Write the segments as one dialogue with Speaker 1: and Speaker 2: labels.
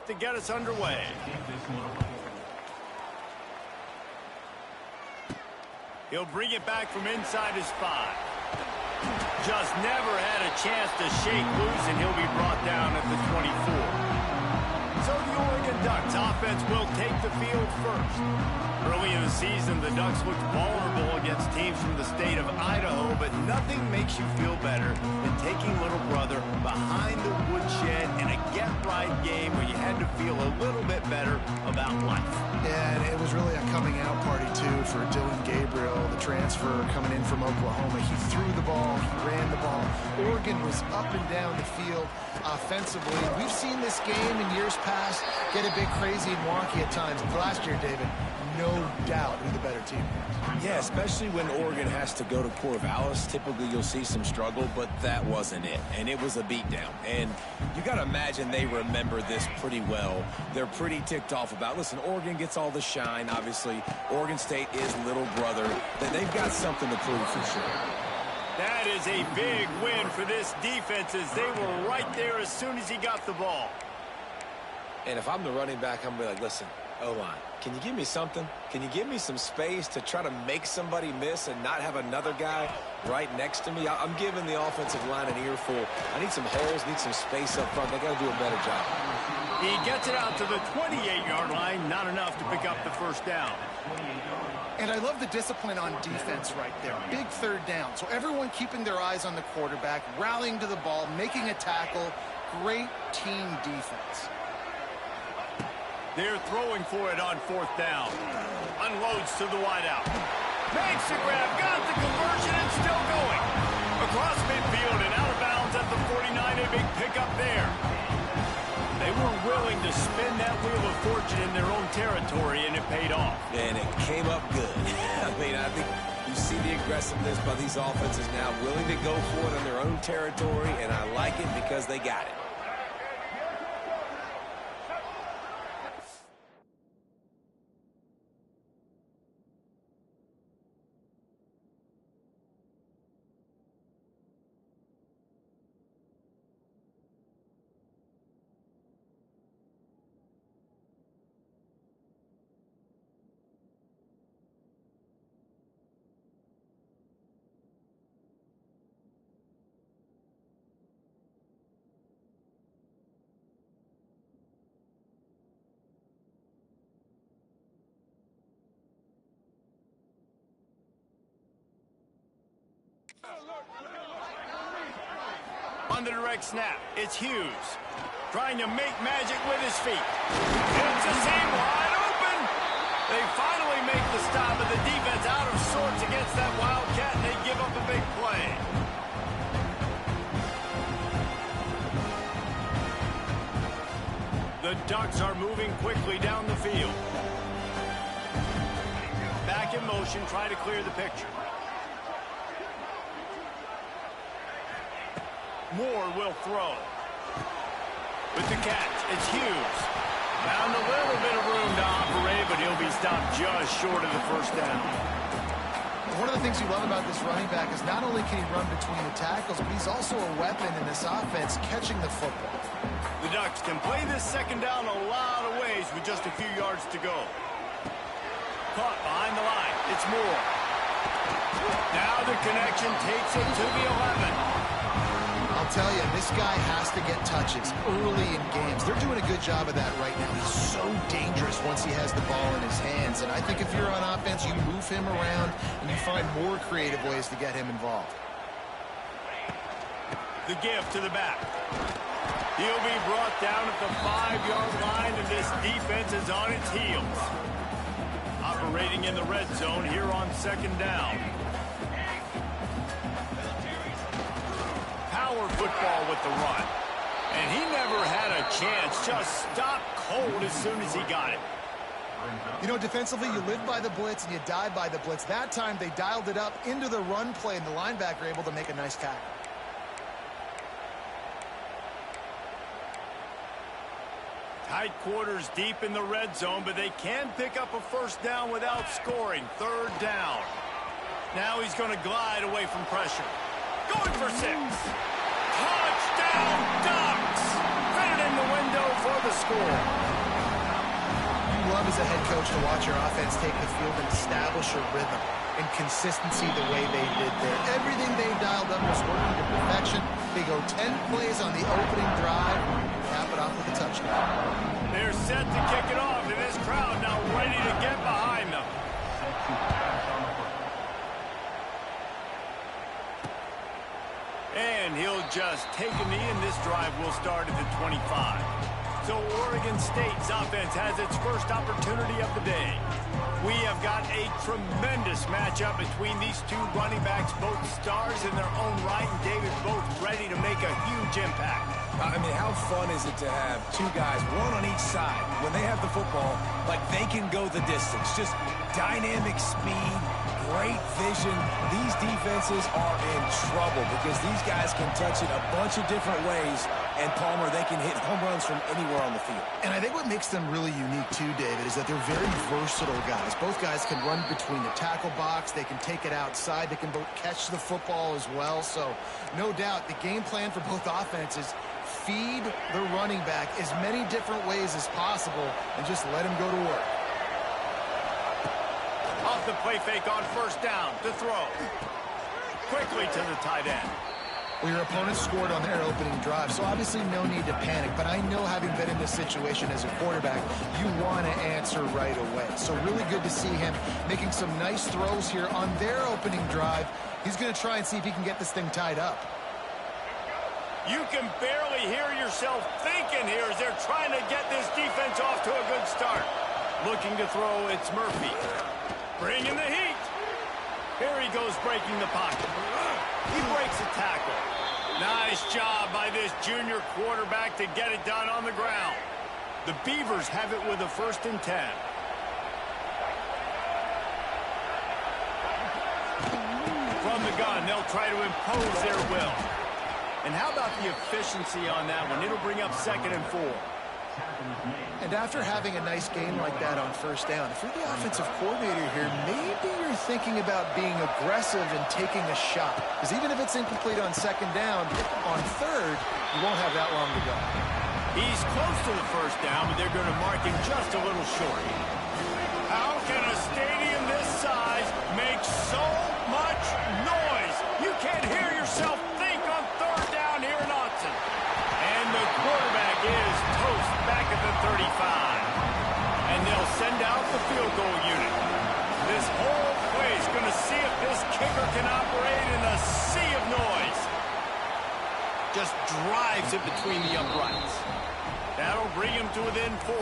Speaker 1: to get us underway. He'll bring it back from inside his 5. Just never had a chance to shake loose, and he'll be brought down at the 24. So the Oregon Ducks offense will take the field first. Early in the season, the Ducks looked vulnerable against teams from the state of Idaho, but nothing makes you feel better than taking little brother behind the woodshed in a get-right game where you had to feel a little bit better about life.
Speaker 2: Yeah, and it was really a coming-out party, too, for Dylan Gabriel, the transfer coming in from Oklahoma. He threw the ball, he ran the ball. Oregon was up and down the field offensively. We've seen this game in years past get a bit crazy and wonky at times. Last year, David, no doubt who the better team was.
Speaker 3: Yeah, especially when Oregon has to go to Corvallis. Typically, you'll see some struggle, but that wasn't it. And it was a beatdown. And you got to imagine they remember this pretty well. They're pretty ticked off about, listen, Oregon gets all the shine, obviously. Oregon State is little brother. They've got something to prove for sure.
Speaker 1: That is a big win for this defense as they were right there as soon as he got the ball.
Speaker 3: And if I'm the running back, I'm going to be like, listen, O-line, can you give me something? Can you give me some space to try to make somebody miss and not have another guy right next to me? I'm giving the offensive line an earful. I need some holes, need some space up front. They got to do a better job.
Speaker 1: He gets it out to the 28-yard line, not enough to pick up the first down.
Speaker 2: And I love the discipline on defense right there. Big third down. So everyone keeping their eyes on the quarterback, rallying to the ball, making a tackle. Great team defense.
Speaker 1: They're throwing for it on 4th down. Unloads to the wideout. Makes the grab, got the conversion, and still going. Across midfield and out of bounds at the 49, a big pickup there. They were willing to spin that wheel of fortune in their own territory, and it paid off.
Speaker 3: And it came up good. I mean, I think you see the aggressiveness by these offenses now, willing to go for it in their own territory, and I like it because they got it.
Speaker 1: On the direct snap, it's Hughes. Trying to make magic with his feet. It's a seam wide open. They finally make the stop, and the defense out of sorts against that Wildcat, and they give up a big play. The Ducks are moving quickly down the field. Back in motion, try to clear the picture. Moore will throw. With the catch, it's Hughes. Found a little bit of room to operate, but he'll be stopped just short of the first down.
Speaker 2: One of the things you love about this running back is not only can he run between the tackles, but he's also a weapon in this offense, catching the football.
Speaker 1: The Ducks can play this second down a lot of ways with just a few yards to go. Caught behind the line. It's Moore. Now the connection takes it to the 11.
Speaker 2: I'll tell you, this guy has to get touches early in games. They're doing a good job of that right now. He's so dangerous once he has the ball in his hands. And I think if you're on offense, you move him around and you find more creative ways to get him involved.
Speaker 1: The give to the back. He'll be brought down at the 5-yard line, and this defense is on its heels. Operating in the red zone here on second down. Power football with the run. And he never had a chance. Just stopped cold as soon as he got it.
Speaker 2: You know, defensively, you live by the blitz and you die by the blitz. That time, they dialed it up into the run play, and the linebacker able to make a nice tackle.
Speaker 1: Tight quarters deep in the red zone, but they can pick up a first down without scoring. Third down. Now he's going to glide away from pressure. Going for 6. Touchdown, Ducks! Fit it in the window for
Speaker 2: the score. You love as a head coach to watch your offense take the field and establish a rhythm and consistency the way they did there. Everything they dialed up was working to perfection. They go 10 plays on the opening drive, cap it off with a touchdown.
Speaker 1: They're set to kick it off, and this crowd now ready to get behind them. And he'll just take a knee, and this drive will start at the 25. So Oregon State's offense has its first opportunity of the day. We have got a tremendous matchup between these two running backs, both stars in their own right, and David, both ready to make a huge impact.
Speaker 3: I mean, how fun is it to have two guys, one on each side, when they have the football, like they can go the distance. Just dynamic speed, great vision. These defenses are in trouble because these guys can touch it a bunch of different ways, and Palmer, they can hit home runs from anywhere on the field.
Speaker 2: And I think what makes them really unique too, David, is that they're very versatile guys. Both guys can run between the tackle box. They can take it outside. They can both catch the football as well. So no doubt the game plan for both offenses, feed the running back as many different ways as possible and just let him go to work.
Speaker 1: Off the play fake on first down to throw. Quickly to the tight end.
Speaker 2: Well, your opponent scored on their opening drive, so obviously no need to panic. But I know, having been in this situation as a quarterback, you want to answer right away. So really good to see him making some nice throws here on their opening drive. He's going to try and see if he can get this thing tied up.
Speaker 1: You can barely hear yourself thinking here as they're trying to get this defense off to a good start. Looking to throw, it's Murphy. Bringing the heat. Here he goes, breaking the pocket. He breaks a tackle. Nice job by this junior quarterback to get it done on the ground. The Beavers have it with a 1st and 10. From the gun, they'll try to impose their will. And how about the efficiency on that one? It'll bring up 2nd and 4.
Speaker 2: And after having a nice game like that on first down, if you're the offensive coordinator here, maybe you're thinking about being aggressive and taking a shot. Because even if it's incomplete on 2nd down, on 3rd, you won't have that long to go.
Speaker 1: He's close to the 1st down, but they're going to mark him just a little short. How can a stadium this size make so much noise? You can't hear yourself think on 3rd down here in Autzen. And the quarterback is toast back at the 35. And they'll send out the field goal unit. This whole play is going to see if this kicker can operate in a sea of noise. Just drives it between the uprights. That'll bring him to within 4.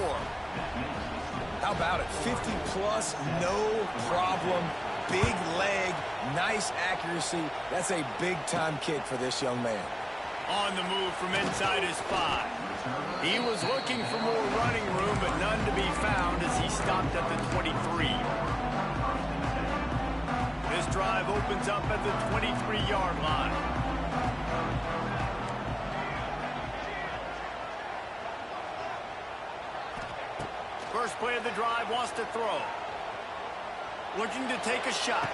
Speaker 3: How about it? 50-plus, no problem. Big leg, nice accuracy. That's a big-time kick for this young man.
Speaker 1: On the move from inside his 5. He was looking for more running room, but none to be found as he stopped at the 23. This drive opens up at the 23-yard line. First play of the drive, wants to throw. Looking to take a shot.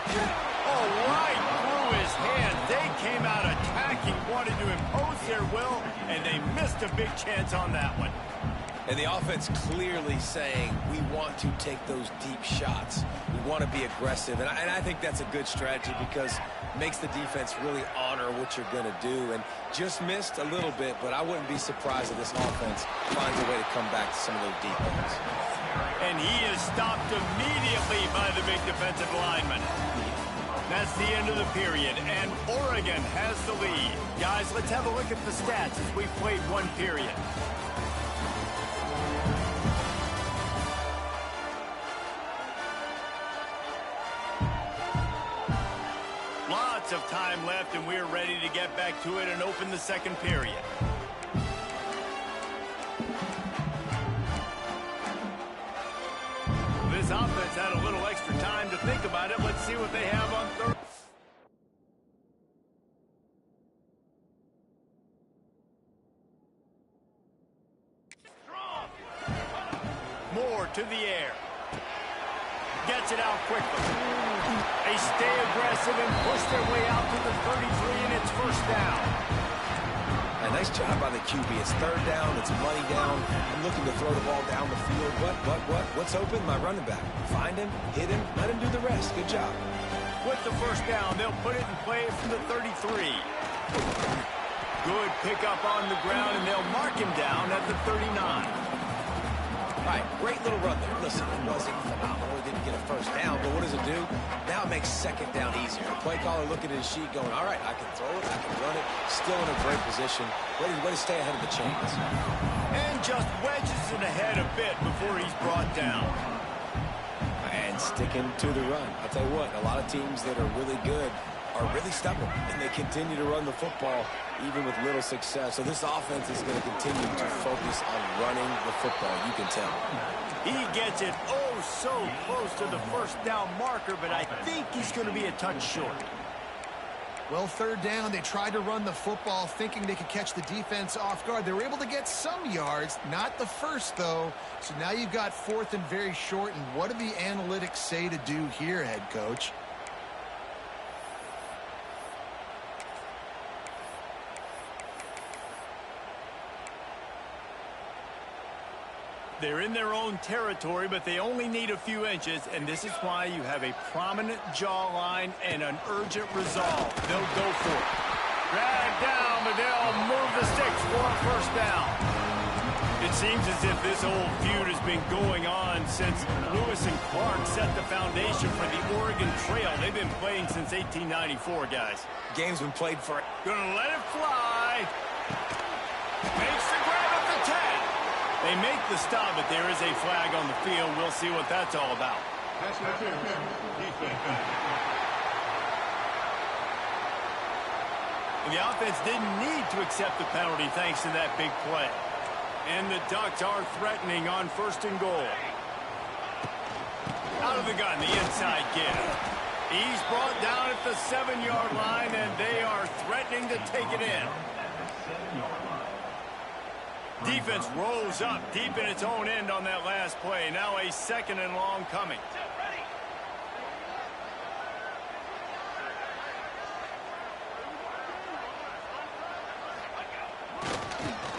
Speaker 1: Oh, right through his hand. They came out attacking, wanted to impose their will, and they missed a big chance on that one.
Speaker 3: And the offense clearly saying, we want to take those deep shots. We want to be aggressive. And I think that's a good strategy because it makes the defense really honor what you're going to do. And just missed a little bit, but I wouldn't be surprised if this offense finds a way to come back to some of those deep ones.
Speaker 1: And he is stopped immediately by the big defensive lineman. That's the end of the period, and Oregon has the lead. Guys, let's have a look at the stats as we've played one period. Lots of time left, and we're ready to get back to it and open the 2nd period. This offense had a little extra time to think about it. Let's see what they have on 3rd. Moore to the air. Gets it out quickly. They stay aggressive and push their way out to the 33, and it's 1st down.
Speaker 3: And Yeah, nice job by the QB. It's third down. It's money down. I'm looking to throw the ball down the field. What's open? My running back. Find him, hit him, let him do the rest. Good job.
Speaker 1: With the first down, they'll put it in play from the 33. Good pickup on the ground, and they'll mark him down at the 39.
Speaker 3: All right, great little run there. Listen, it wasn't phenomenal. It didn't get a first down, but what does it do? Now it makes second down easier. The play caller looking at his sheet going, all right, I can throw it, I can run it. Still in a great position. Way to stay ahead of the chains.
Speaker 1: And just wedges it ahead a bit before he's brought down.
Speaker 3: And sticking to the run. I'll tell you what, a lot of teams that are really good are really stubborn, and they continue to run the football even with little success. So this offense is going to continue to focus on running the football. You can tell.
Speaker 1: He gets it oh so close to the first down marker, but I think he's going to be a touch short.
Speaker 2: Well, third down, they tried to run the football thinking they could catch the defense off guard. They were able to get some yards, not the first, though. So now you've got fourth and very short, and what do the analytics say to do here, head coach?
Speaker 1: They're in their own territory, but they only need a few inches, and this is why you have a prominent jawline and an urgent resolve. They'll go for it. Drag down, but they'll move the sticks for a first down. It seems as if this old feud has been going on since Lewis and Clark set the foundation for the Oregon Trail. They've been playing since 1894, guys.
Speaker 3: Game's been played for...
Speaker 1: Gonna let it fly. Makes the grab at the 10. They make the stop, but there is a flag on the field. We'll see what that's all about. And the offense didn't need to accept the penalty thanks to that big play. And the Ducks are threatening on first and goal. Out of the gun, the inside give. He's brought down at the 7-yard line, and they are threatening to take it in. Defense rolls up deep in its own end on that last play. Now a second and long coming.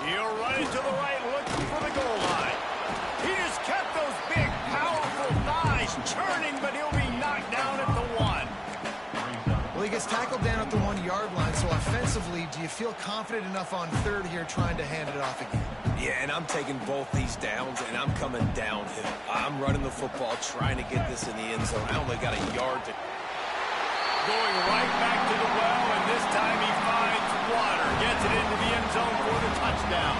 Speaker 1: He'll run it to the right, looking for the goal line. He just kept those big, powerful thighs churning, but he'll be knocked down at the 1.
Speaker 2: Well, he gets tackled down at the 1-yard line, so offensively, do you feel confident enough on third here trying to hand it off again?
Speaker 3: Yeah, and I'm taking both these downs, and I'm coming downhill. I'm running the football, trying to get this in the end zone. I only got a yard to...
Speaker 1: Going right back to the well, and this time he finds water. Gets it into the end zone for the touchdown.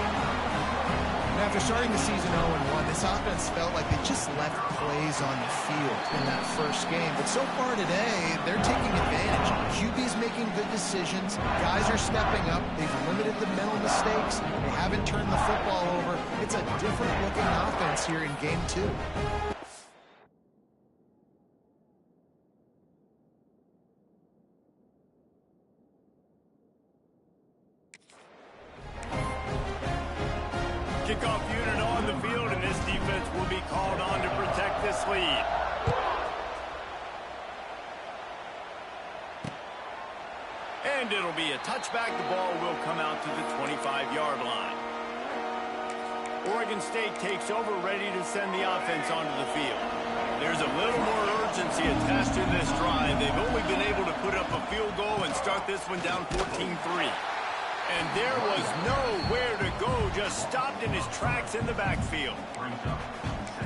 Speaker 2: And after starting the season 0-1, this offense felt like they just left plays on the field in that first game. But so far today, they're taking advantage. QB's making good decisions. Guys are stepping up. They've limited the mental mistakes. They haven't turned the football over. It's a different-looking offense here in Game 2.
Speaker 1: Kickoff unit on the field, and this defense will be called on to protect this lead. And it'll be a touchback. The ball will come out to the 25-yard line. Oregon State takes over, ready to send the offense onto the field. There's a little more urgency attached to this drive. They've only been able to put up a field goal and start this one down 14-3. And there was nowhere to go, just stopped in his tracks in the backfield.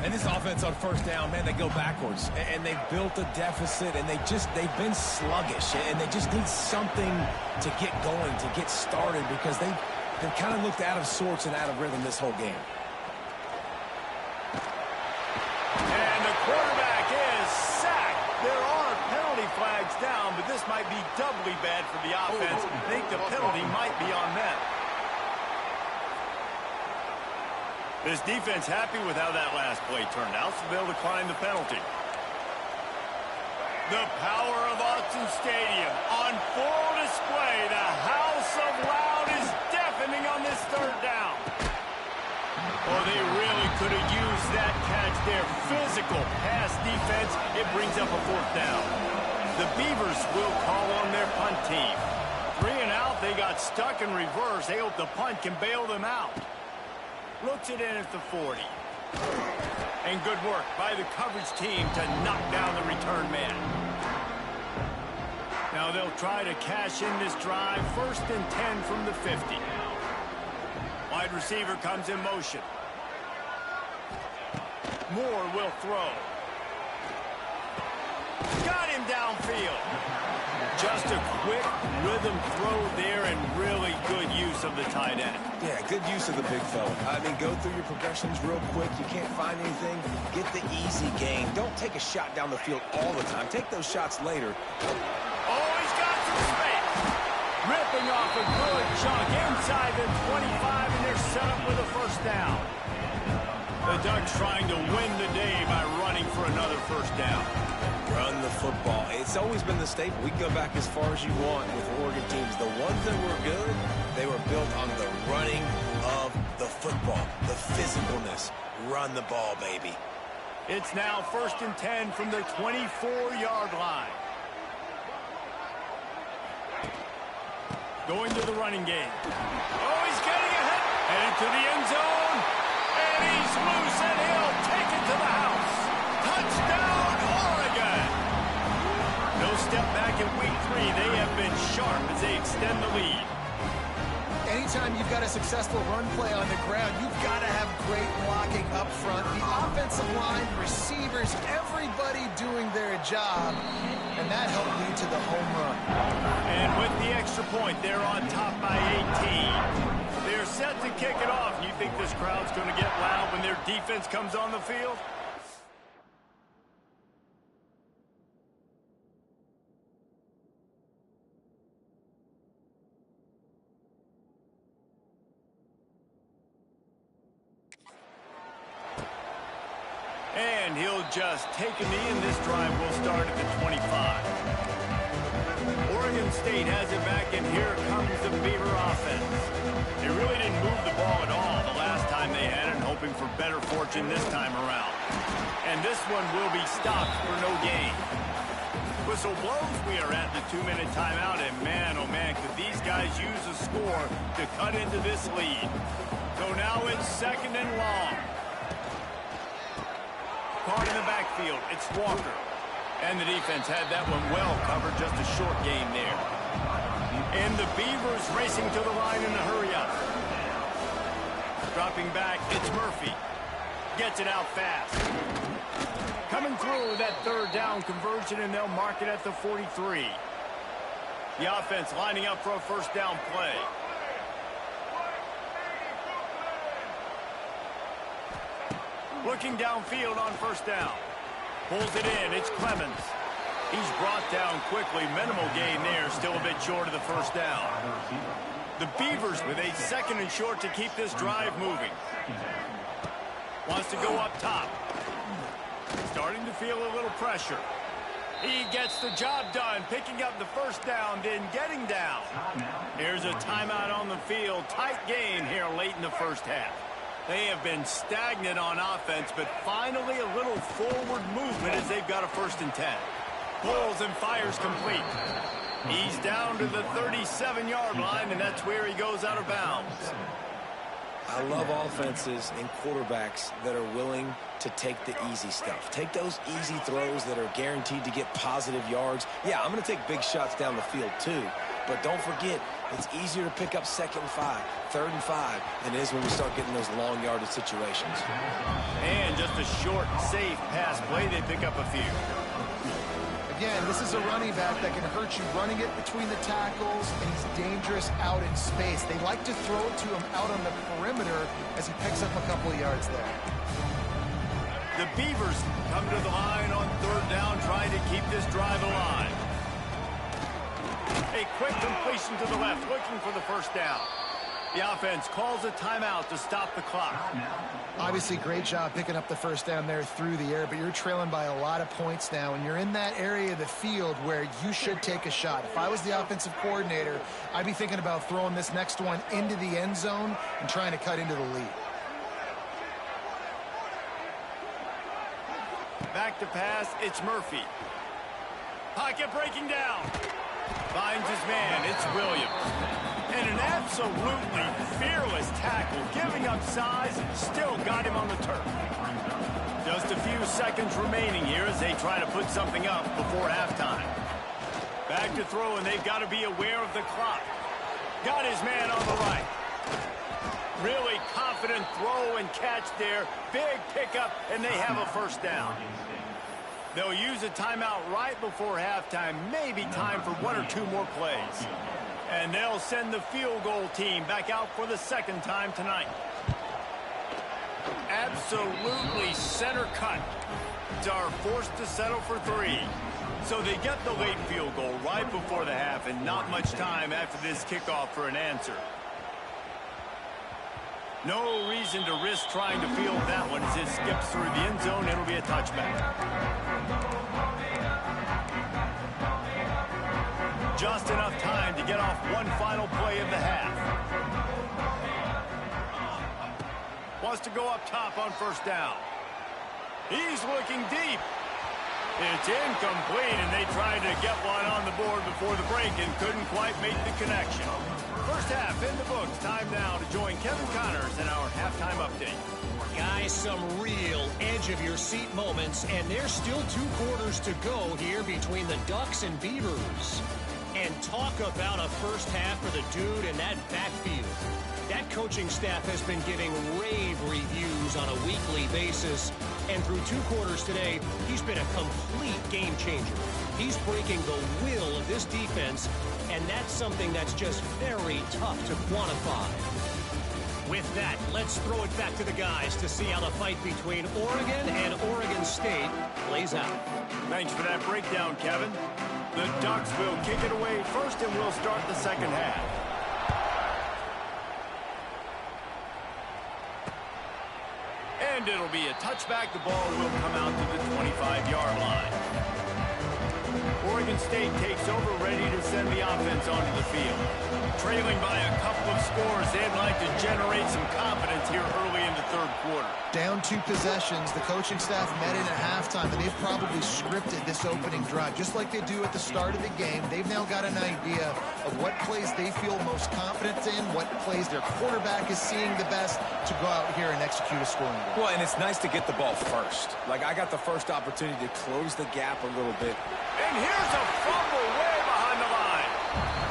Speaker 3: And this offense on first down, man, they go backwards. And they've built a deficit, and they've been sluggish. And they just need something to get going, to get started, because they've kind of looked out of sorts and out of rhythm this whole game.
Speaker 1: And the quarterback is sacked. There are penalty flags down, but this might be doubly bad for the offense. I think the penalty might be on them. This defense happy with how that last play turned out, so they'll decline the penalty. The power of Autzen Stadium on full display. The house of loud is deafening on this third down. Oh, they really could have used that catch there. Physical pass defense. It brings up a fourth down. The Beavers will call on their punt team. 3 and out. Well, they got stuck in reverse. They hope the punt can bail them out. Looks it in at the 40. And good work by the coverage team to knock down the return man. Now they'll try to cash in this drive. 1st and 10 from the 50. Wide receiver comes in motion. Moore will throw. Got him downfield. Just a quick rhythm throw there and really good use of the tight end.
Speaker 3: Yeah, good use of the big fella. I mean, go through your progressions real quick. You can't find anything. Get the easy gain. Don't take a shot down the field all the time. Take those shots later.
Speaker 1: Oh, he's got some space. Ripping off a good chunk inside the 25, and they're set up with a 1st down. The Ducks trying to win the day by running for another 1st down.
Speaker 3: Run the football. It's always been the staple. We can go back as far as you want with Oregon teams. The ones that were good, they were built on the running of the football, the physicalness. Run the ball, baby.
Speaker 1: It's now 1st and 10 from the 24-yard line. Going to the running game. Oh, he's getting ahead. Headed to the end zone. And he's loose, and he'll take it to the house. Touchdown, Oregon. No step back in week 3. They have been sharp as they extend the lead.
Speaker 2: Anytime you've got a successful run play on the ground, you've got to have great blocking up front. The offensive line, receivers, everybody doing their job, and that helped lead to the home run.
Speaker 1: And with the extra point, they're on top by 18. They're set to kick it off. You think this crowd's going to get loud when their defense comes on the field? And he'll just take a knee, and this drive will start at the 25. Oregon State has it back, and here comes the Beaver offense. They really didn't move the ball at all the last time they had it, hoping for better fortune this time around. And this one will be stopped for no gain. Whistle blows. We are at the 2-minute timeout, and man, oh man, could these guys use a score to cut into this lead. So now it's 2nd and long. Caught in the backfield, it's Walker. And the defense had that one well covered, just a short game there. And the Beavers racing to the line in a hurry up. Dropping back, it's Murphy. Gets it out fast. Coming through with that 3rd down conversion, and they'll mark it at the 43. The offense lining up for a 1st down play. Looking downfield on 1st down. Pulls it in. It's Clemens. He's brought down quickly. Minimal gain there. Still a bit short of the 1st down. The Beavers with a 2nd and short to keep this drive moving. Wants to go up top. Starting to feel a little pressure. He gets the job done. Picking up the 1st down, then getting down. Here's a timeout on the field. Tight game here late in the 1st half. They have been stagnant on offense, but finally a little forward movement as they've got a 1st and 10. Pulls and fires complete. He's down to the 37-yard line, and that's where he goes out of bounds.
Speaker 3: I love offenses and quarterbacks that are willing to take the easy stuff. Take those easy throws that are guaranteed to get positive yards. Yeah, I'm going to take big shots down the field too. But don't forget, it's easier to pick up 2nd and 5, 3rd and 5 than it is when we start getting those long yardage situations.
Speaker 1: And just a short, safe pass play, they pick up a few.
Speaker 2: Again, this is a running back that can hurt you running it between the tackles, and he's dangerous out in space. They like to throw it to him out on the perimeter as he picks up a couple of yards there.
Speaker 1: The Beavers come to the line on 3rd down, trying to keep this drive alive. A quick completion to the left, looking for the 1st down. The offense calls a timeout to stop the clock.
Speaker 2: Obviously, great job picking up the 1st down there through the air, but you're trailing by a lot of points now, and you're in that area of the field where you should take a shot. If I was the offensive coordinator, I'd be thinking about throwing this next one into the end zone and trying to cut into the lead.
Speaker 1: Back to pass, it's Murphy. Pocket breaking down. Finds his man. It's Williams. And an absolutely fearless tackle, giving up size, and still got him on the turf. Just a few seconds remaining here as they try to put something up before halftime. Back to throw, and they've got to be aware of the clock. Got his man on the right. Really confident throw and catch there. Big pickup, and they have a first down. They'll use a timeout right before halftime. Maybe time for one or two more plays. And they'll send the field goal team back out for the second time tonight. Absolutely center cut. Are forced to settle for 3. So they get the late field goal right before the half, and not much time after this kickoff for an answer. No reason to risk trying to field that one as it skips through the end zone. It'll be a touchback. Just enough time to get off one final play of the half. Wants to go up top on first down. He's looking deep. It's incomplete, and they tried to get one on the board before the break and couldn't quite make the connection. First half in the books. Time now to join Kevin Connors in our halftime update.
Speaker 4: Guys, some real edge-of-your-seat moments, and there's still 2 quarters to go here between the Ducks and Beavers. And talk about a first half for the dude in that backfield. That coaching staff has been giving rave reviews on a weekly basis. And through 2 quarters today, he's been a complete game changer. He's breaking the will of this defense, and that's something that's just very tough to quantify. With that, let's throw it back to the guys to see how the fight between Oregon and Oregon State plays out.
Speaker 1: Thanks for that breakdown, Kevin. The Ducks will kick it away first, and we'll start the second half. And it'll be a touchback. The ball will come out to the 25-yard line. Oregon State takes over, ready to send the offense onto the field. Trailing by a couple of scores, they'd like to generate some confidence here early in the third quarter.
Speaker 2: Down 2 possessions, the coaching staff met in at halftime, and they've probably scripted this opening drive. Just like they do at the start of the game, they've now got an idea of what plays they feel most confident in, what plays their quarterback is seeing the best to go out here and execute a scoring goal.
Speaker 3: Well, and it's nice to get the ball first. Like, I got the first opportunity to close the gap a little bit.
Speaker 1: And here's a fumble way behind the line.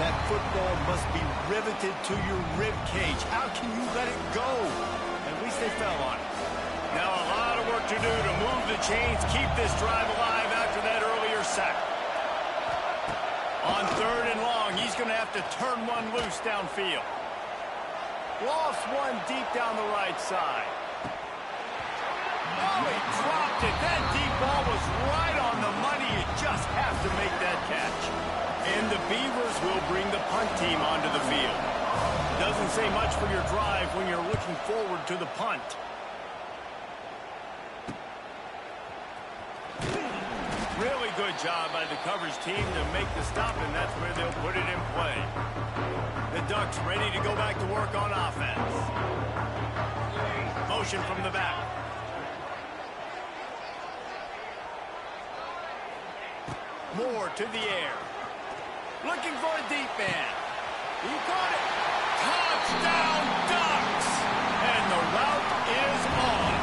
Speaker 1: That football must be riveted to your rib cage. How can you let it go? At least they fell on it. Now a lot of work to do to move the chains, keep this drive alive after that earlier sack. On 3rd and long, he's going to have to turn one loose downfield. Lost one deep down the right side. Oh, he dropped it. That deep ball was right on the money. You just have to make that catch. And the Beavers will bring the punt team onto the field. Doesn't say much for your drive when you're looking forward to the punt. Really good job by the coverage team to make the stop, and that's where they'll put it in play. The Ducks ready to go back to work on offense. Motion from the back. Moore to the air. Looking for a deep man. He got it. Touchdown, Ducks! And the route is on.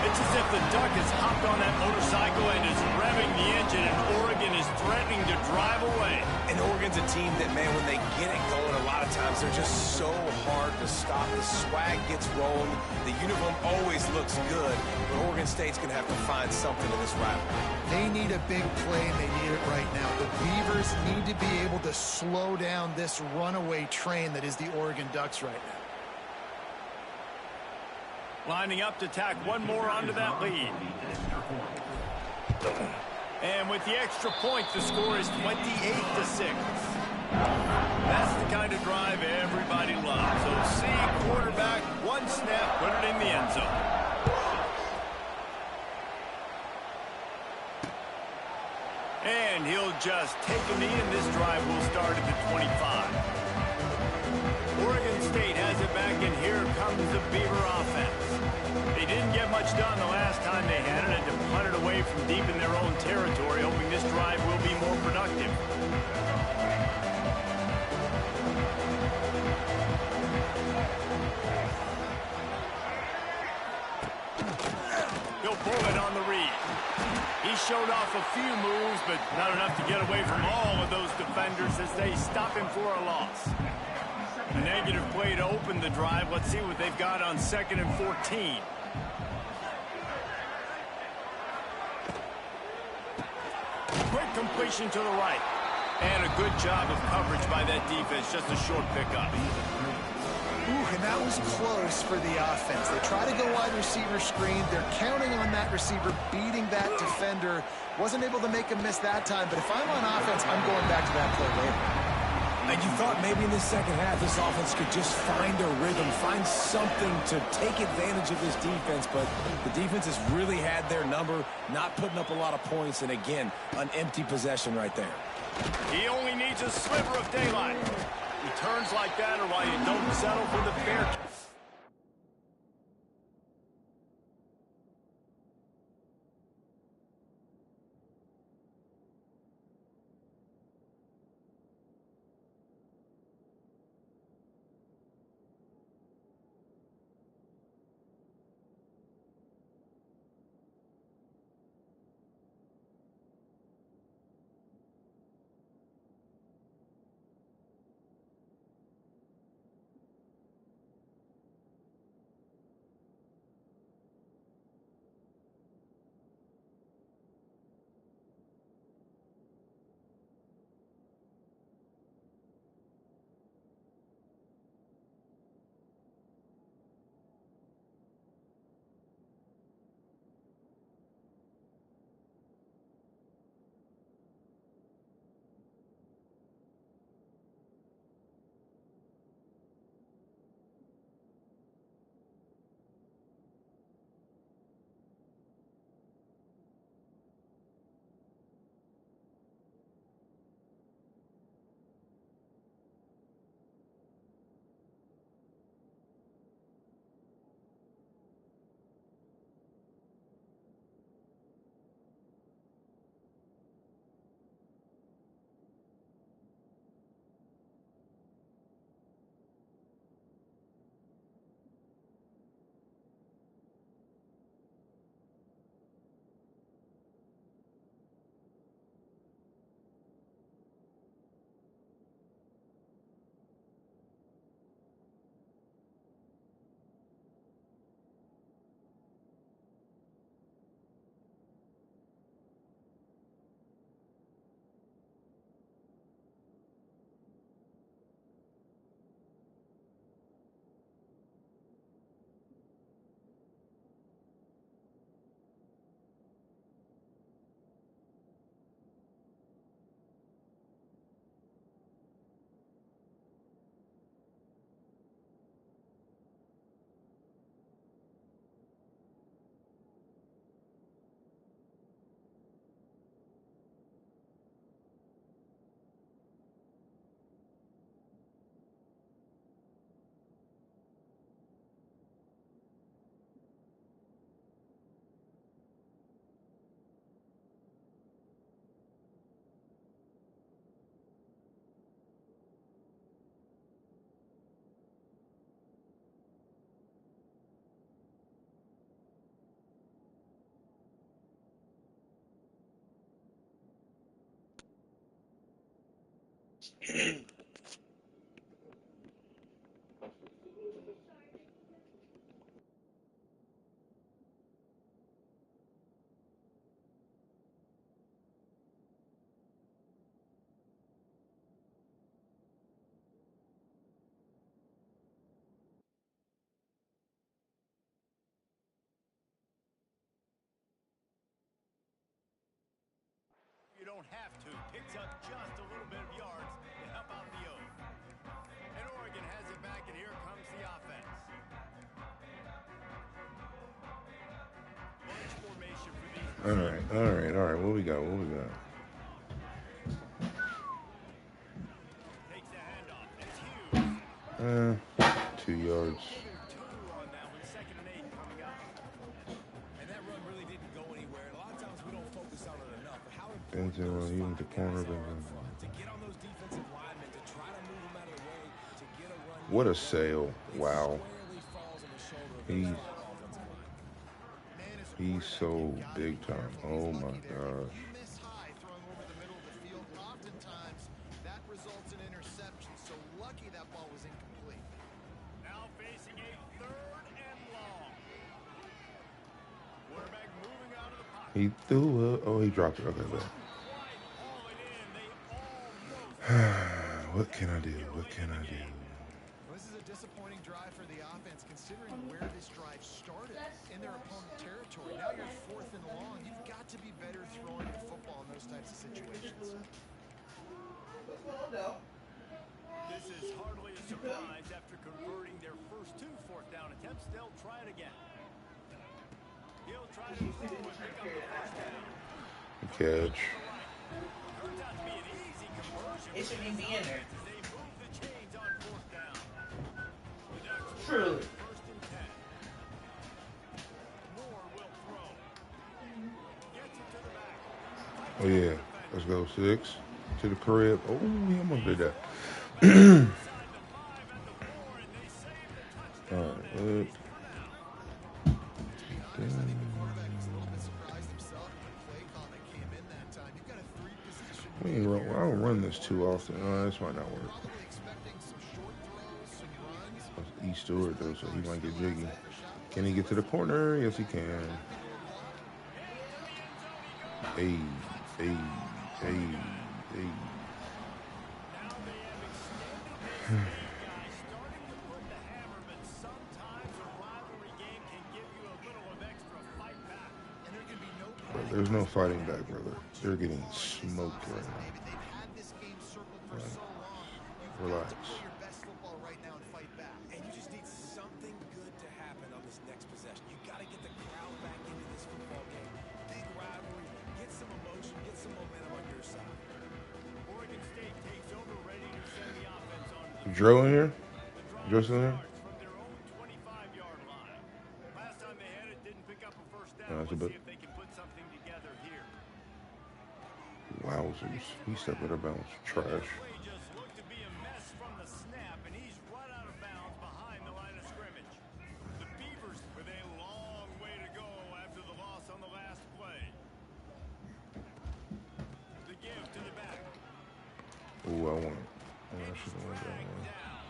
Speaker 1: It's as if the Duck has hopped on that motorcycle and is revving the engine, and Oregon is threatening to drive away.
Speaker 3: And Oregon's a team that, man, when they get it going, a lot of times they're just so hard to stop. The swag gets rolling. The uniform always looks good. But Oregon State's going to have to find something in this rivalry.
Speaker 2: They need a big play, and they need it right now. The Beavers need to be able to slow down this runaway train that is the Oregon Ducks right now.
Speaker 1: Lining up to tack one more onto that lead. And with the extra point, the score is 28-6. That's the kind of drive everybody loves. So see quarterback, one snap, put it in the end zone. And he'll just take a knee, and this drive will start at the 25. Oregon State has it back, and here comes the Beaver offense. They didn't get much done the last time they had it, and to punt it away from deep in their own territory, hoping this drive will be more productive. pull it on the read. He showed off a few moves, but not enough to get away from all of those defenders as they stop him for a loss. A negative play to open the drive. Let's see what they've got on 2nd and 14. Quick completion to the right. And a good job of coverage by that defense. Just a short pickup.
Speaker 2: Ooh, and that was close for the offense. They try to go wide receiver screen. They're counting on that receiver beating that defender. Wasn't able to make him miss that time, but if I'm on offense, I'm going back to that play later.
Speaker 3: And you thought maybe in the second half this offense could just find a rhythm, find something to take advantage of this defense, but the defense has really had their number, not putting up a lot of points, and again, an empty possession right there.
Speaker 1: He only needs a sliver of daylight. Returns like that are why you don't settle for the fair. You don't have to. Picks up just a little bit of yards to help out the O's. And Oregon has it back, and here comes the offense. Bunch formation for these.
Speaker 5: All right. What we got?
Speaker 1: Takes the handoff. It's huge.
Speaker 5: 2 yards.
Speaker 1: On that one, 2nd and 8 coming up.
Speaker 3: And that run really didn't go anywhere. A lot of times we don't focus on it enough. But how
Speaker 5: Benson, even the corner.
Speaker 3: to get on those defensive linemen, to try to move them out of the way, to get a run.
Speaker 5: What a sale. Wow. He's
Speaker 1: Man is
Speaker 5: He's so big time. Oh my gosh.
Speaker 2: You miss high throwing over the middle of the field. Oftentimes, that results in interception. So lucky that ball was incomplete.
Speaker 1: Now facing a 3rd and long. Quarterback moving out of the pocket.
Speaker 5: He threw it. Oh, he dropped it. Okay,
Speaker 1: Quite
Speaker 5: bad.
Speaker 1: hauling in. They almost
Speaker 5: What can I do? What can I do?
Speaker 2: Well, this is a disappointing drive for the offense, considering where this drive started in their opponent territory. Now you're 4th and long. You've got to be better throwing the football in those types of situations.
Speaker 1: This is hardly a surprise after converting their first 2 4th down attempts. They'll try it again. He'll try to throw and pick up the first down.
Speaker 5: Catch.
Speaker 1: Turns out to be an easy conversion.
Speaker 6: It shouldn't even be in there.
Speaker 1: As they move the chains on 4th down. The Ducks will
Speaker 6: Truly.
Speaker 1: first and 10. Moore will throw. Gets it to the back.
Speaker 5: Oh yeah. Let's go 6 to the crib. Oh, he almost did that.
Speaker 1: Inside the 5 at the 4, and they save the touchdown.
Speaker 5: All right. Good. We ain't run, I don't run this too often. This might not work. That's E. Stewart though, so he might get jiggy. Can he get to the corner? Yes, he can. Hey, hey, hey, hey.
Speaker 1: Starting to put the hammer, but sometimes a rivalry game can give you a little of extra fight back.
Speaker 2: And there can be no
Speaker 5: There's no fighting back, brother. They're getting smoked right now.
Speaker 2: They've had this game circled for so long. You've
Speaker 5: Relax.
Speaker 2: got to play your best football right now and fight back.
Speaker 3: And you just need something good to happen on this next possession. You got to get the crowd back into this football game. Big rivalry. Get some emotion. Get some momentum on your side.
Speaker 1: Oregon State takes over, ready to send the offense on to the
Speaker 5: Drill in here?
Speaker 1: drive
Speaker 5: Drill in here?
Speaker 1: starts from their own 25-yard line. Last time they had it, didn't pick up a first down.
Speaker 5: That's a
Speaker 1: Let's
Speaker 5: bit-
Speaker 1: see if they can put something together here.
Speaker 5: Wowzers. He stepped out of bounds. Trash.
Speaker 1: Play just looked to be a mess from the snap, and he's run out of bounds behind the line of scrimmage. The Beavers with a long way to go after the loss on the last play. The give to the back.
Speaker 5: Ooh, I want it. Oh, I should have won that
Speaker 1: Dragged
Speaker 5: one.
Speaker 1: down.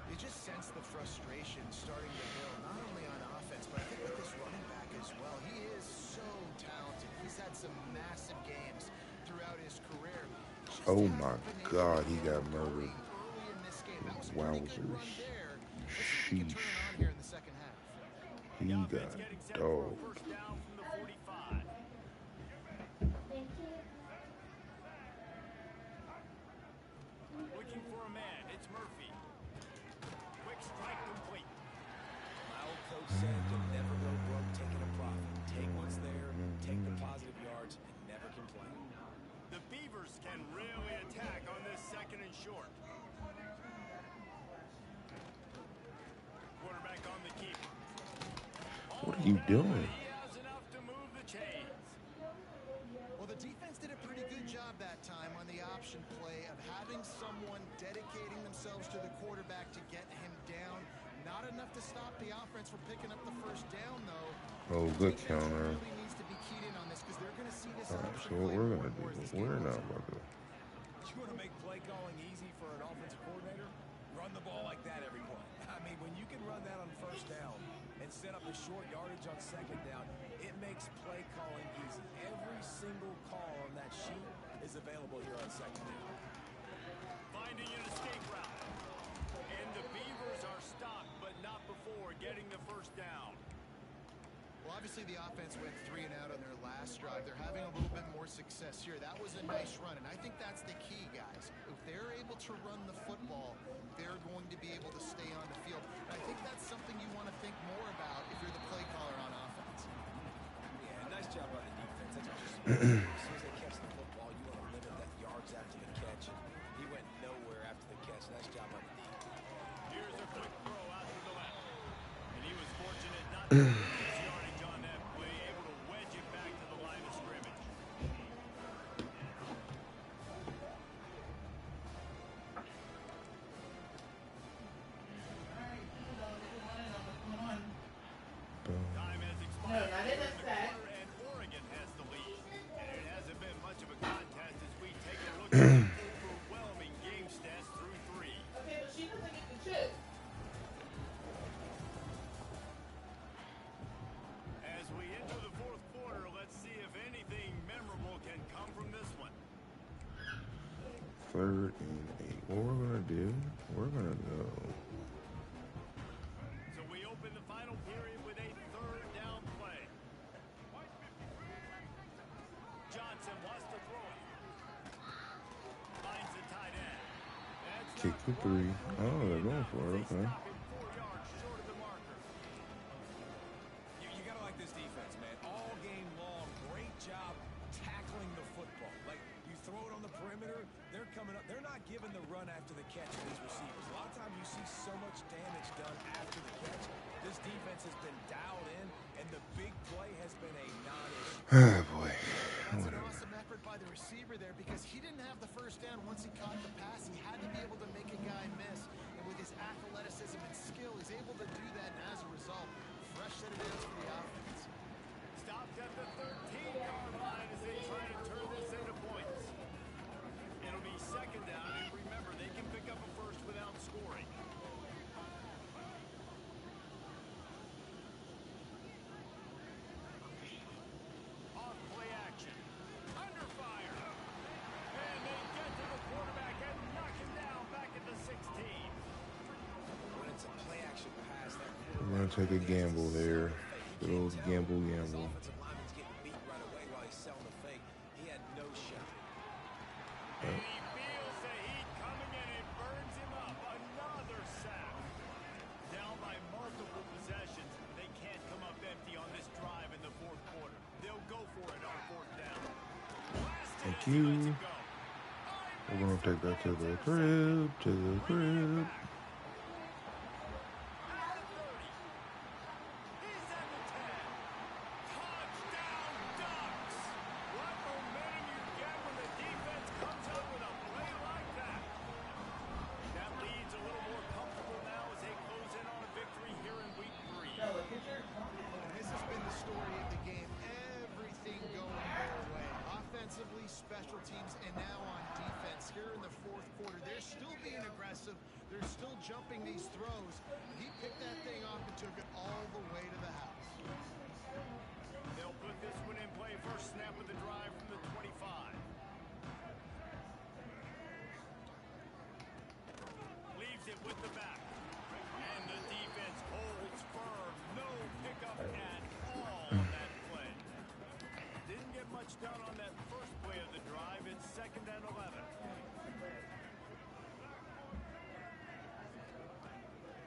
Speaker 2: You just sense the frustration starting to build, not only on offense, but I think with this running back as well. He is so talented. He's had some massive games throughout his career. Just
Speaker 5: Oh
Speaker 2: haven't
Speaker 5: my
Speaker 2: been able
Speaker 5: God,
Speaker 2: to
Speaker 5: he
Speaker 2: get
Speaker 5: got
Speaker 2: going
Speaker 5: murdered.
Speaker 2: early in this game. That was a pretty good run
Speaker 5: Wowzers.
Speaker 2: there. Let's see if he can turn it
Speaker 5: Sheesh.
Speaker 2: on here in the second half.
Speaker 5: He
Speaker 1: The
Speaker 5: got
Speaker 1: offense getting set for a
Speaker 5: dog.
Speaker 1: first down from the 45. Looking for a man. It's Murphy. Quick strike complete.
Speaker 3: My old coach said you'll never go broke taking a profit. Take what's there, take the positive yards, and never complain.
Speaker 1: The Beavers can really attack on this 2nd and short. Quarterback on the keep.
Speaker 5: What are you doing?
Speaker 1: He has enough to move the chains.
Speaker 2: Well, the defense did a pretty good job that time on the option play of having someone dedicating themselves to the quarterback to get him down. Not enough to stop the offense from picking up the first down, though.
Speaker 5: Oh, good counter.
Speaker 2: Really needs to be keyed in on this because they're going to see this
Speaker 5: All right,
Speaker 2: option
Speaker 5: so what
Speaker 2: play
Speaker 5: we're
Speaker 2: more
Speaker 5: gonna
Speaker 2: and more as
Speaker 5: do?
Speaker 2: this game
Speaker 5: We're
Speaker 2: goes
Speaker 5: not
Speaker 2: on.
Speaker 5: about to.
Speaker 3: You want to make play calling easy for an offensive coordinator? Run the ball like that every play. I mean, when you can run that on first down and set up a short yardage on 2nd down, it makes play calling easy. Every single call on that sheet is available here on 2nd down.
Speaker 1: Finding an escape route. And the Beavers are stopped, but not before getting the first down.
Speaker 2: Well, obviously the offense went 3 and out on their last drive. They're having a little bit more success here. That was a nice run, and I think that's the key, guys. If they're able to run the football, they're going to be able to stay on the field. And I think that's something you want to think more about if you're the play caller on offense.
Speaker 3: Yeah, nice job by the defense. That's what you're supposed to do. As soon as they catch the football, you want to limit that yards after the catch. And he went nowhere after the catch. Nice job by the defense.
Speaker 1: Here's a quick throw out to the left. And he was fortunate not to lose yardage on that play, able to wedge it back to the line of scrimmage. Time has expired. overwhelming game stats through 3.
Speaker 6: Okay, but she doesn't get the chip.
Speaker 1: As we enter the 4th quarter, let's see if anything memorable can come from this one.
Speaker 5: 3rd and 8. What we're gonna do? We're gonna go.
Speaker 1: So we open the final period with a 3rd down play. Johnson wants to throw it. Finds the tight end. That's
Speaker 5: Kick the 3. Oh, they're going for it. Okay.
Speaker 1: stop him 4 yards short of the marker.
Speaker 3: You gotta like this defense, man. All game long, great job tackling the football. Like, you throw it on the perimeter, they're coming up. They're not giving the run after the catch to these receivers. A lot of times you see so much damage done after the catch. This defense has been dialed in, and the big play has been a non-issue.
Speaker 5: Oh, boy.
Speaker 2: That's an awesome effort by the receiver there because he didn't have the first down once he caught the pass. He had to be able to make a guy miss. And with his athleticism and skill, he's able to do that. And as a result, fresh set of downs for the offense.
Speaker 1: Stopped at the 13-yard line as they try to turn this into points. It'll be 2nd down, and remember, they can pick up a first without scoring. Off play action. Under fire. And they get to the quarterback and knock him down back at the 16.
Speaker 3: When it's a play-action pass, that
Speaker 5: We're gonna take a gamble there. Good old gamble.
Speaker 3: offensive lineman's getting beat right away while he's selling the fake. He had no shot.
Speaker 1: And he feels the heat coming and it burns him up. Another sack. Down by multiple possessions. They can't come up empty on this drive in the 4th quarter. They'll go for it on 4th down.
Speaker 5: Thank you. We're gonna take that to the crib.
Speaker 1: He's at the 10. Touchdown, Ducks! What momentum you get when the defense comes up with a play like that. That lead's a little more comfortable now as they close in on a victory here in week 3.
Speaker 2: This has been the story of the game. Everything going their way. Offensively, special teams, and now on defense. Here in the 4th quarter, they're still being aggressive. They're still jumping these throws. He picked that thing off and took it all the way to the house.
Speaker 1: They'll put this one in play. First snap of the drive from the 25. Leaves it with the back. And the defense holds firm. No pickup at all on that play. Didn't get much done on that first play of the drive. It's 2nd and 11.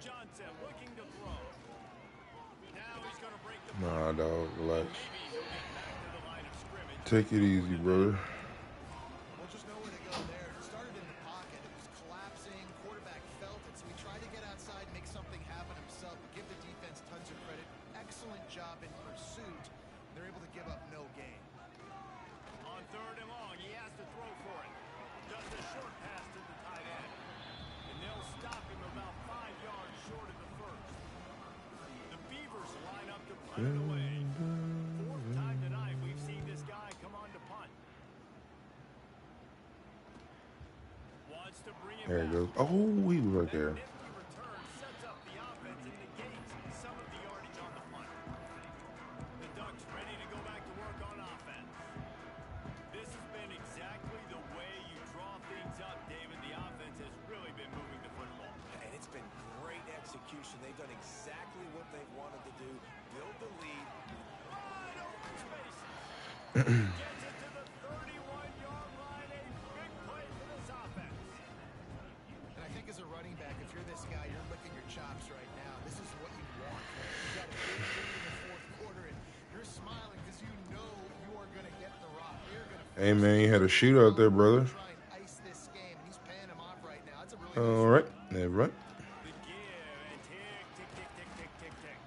Speaker 1: Johnson looking to throw. Now he's going to break the
Speaker 5: Nah, dog, relax.
Speaker 1: maybe he'll get back to the line of scrimmage.
Speaker 5: Take it easy, brother.
Speaker 2: Well, just know where to go there. It started in the pocket. It was collapsing. Quarterback felt it, so he tried to get outside, make something happen himself. But give the defense tons of credit. Excellent job in pursuit. They're able to give up no gain.
Speaker 1: On 3rd and long, he has to throw for it. Does a short pass to the tight end. And they'll stop him about 5 yards short of the first. The Beavers line up to punt it away. 4th time tonight we've seen this guy come on to punt. Wants to bring it
Speaker 5: There it
Speaker 1: back.
Speaker 5: goes. Oh, he was right there.
Speaker 1: Nifty return sets up the offense and negates some of the yardage on the punt. The Ducks ready to go back to work on offense. This has been exactly the way you draw things up, David. The offense has really been moving the football.
Speaker 3: And it's been great execution. They've done exactly what they've wanted to do. Build the lead.
Speaker 1: Wide open spaces. Gets it to the 31-yard line. A big play for this offense.
Speaker 2: And I think as a running back, if you're this guy, you're licking your chops right now. This is what you want. You got a big lead in the 4th quarter, and you're smiling because you know you are going to get the rock. You're going to.
Speaker 5: Hey, man, you had a shootout there, brother.
Speaker 2: Try and ice this game, and he's paying him off right now. That's a really
Speaker 5: All right, all right.
Speaker 1: The give and tick, tick, tick, tick, tick, tick, tick.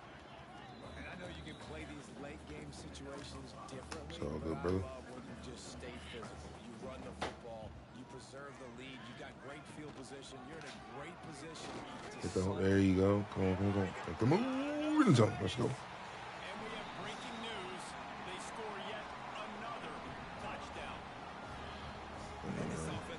Speaker 3: And I know you can play these late game situations differently.
Speaker 5: It's all
Speaker 3: but
Speaker 5: good,
Speaker 3: I
Speaker 5: brother.
Speaker 3: love when you just stay physical. You run the football. You preserve the lead. You got great field position. You're in a great position.
Speaker 5: Get the, there you go. Come on. Make the moving zone. Let's go.
Speaker 1: And we have breaking news. They score yet another touchdown.
Speaker 3: And this offense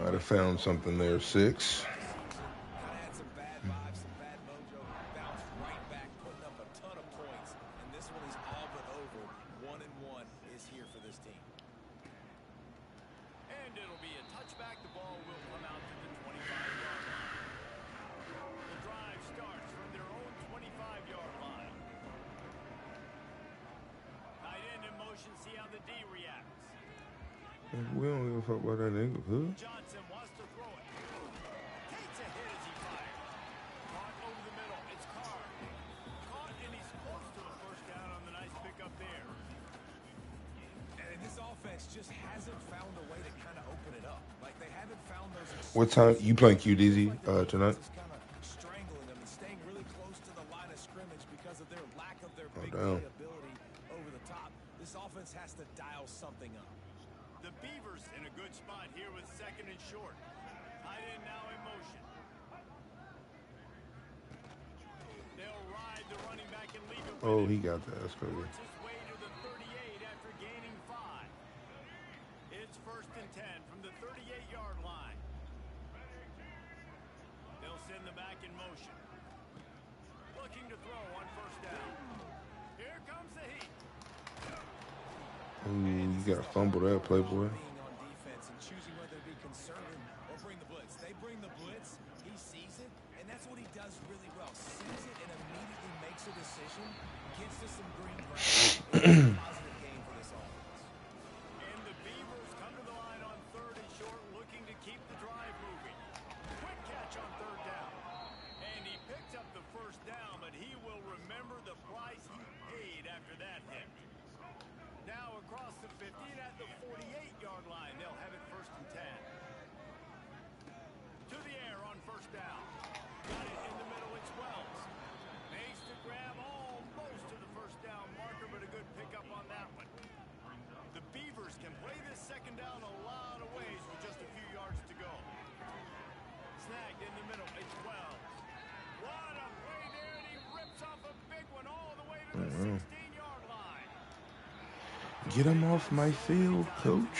Speaker 5: Might have found something there, 6.
Speaker 3: Kind of had some bad vibes, some bad mojo. Bounced right back, putting up a ton of points. And this one is all but over. 1-1 is here for this team.
Speaker 1: And it'll be a touchback. The ball will come out to the 25-yard line. The drive starts from their own 25-yard line. Tight end in motion, see how the D reacts.
Speaker 5: We don't give a fuck about that nigga, huh?
Speaker 1: Johnson wants to throw it. Takes a hit as he fires. Caught over the middle. It's Carr. Caught, and he's close to a first down on the nice pickup there.
Speaker 3: And this offense just hasn't found a way to kind of open it up. Like they haven't found those.
Speaker 5: What time you playing QDZ tonight?
Speaker 3: Kind of strangling them and staying really close to the line of scrimmage because of their lack of their big
Speaker 5: damn.
Speaker 3: playability over the top. This offense has to dial something up.
Speaker 1: The Beavers in a good spot here with second and short. Tight end now in motion. They'll ride the running back and leave it with
Speaker 5: Oh,
Speaker 1: him.
Speaker 5: he got that. That's crazy.
Speaker 1: Works his way to the 38 after gaining 5. It's first and 10 from the 38-yard line. They'll send the back in motion. Looking to throw on first down. Here comes the heat.
Speaker 5: Ooh, you got to fumble that, Playboy.
Speaker 3: Being on defense and choosing whether to be conservative or bring the blitz. They bring the blitz. He sees it, and that's what he does really well. Sees it and immediately makes a decision. Gets to some green ground. It's a positive game for this offense.
Speaker 1: And the Beavers come to the line on third and short, looking to keep the drive moving. Quick catch on third down. And he picks up the first down, but he will remember the price he paid after that hit. Now across the 50 and at the 48-yard line, they'll have it first and 10. To the air on first down. Got it in the middle, it's Wells. Makes the grab almost to the first down marker, but a good pickup on that one. The Beavers can play this second down a lot of ways with just a few yards to go. Snagged in the middle, it's Wells. What a play there, and he rips off a big one all the way to the 16-yard line.
Speaker 5: Get him off my field, coach.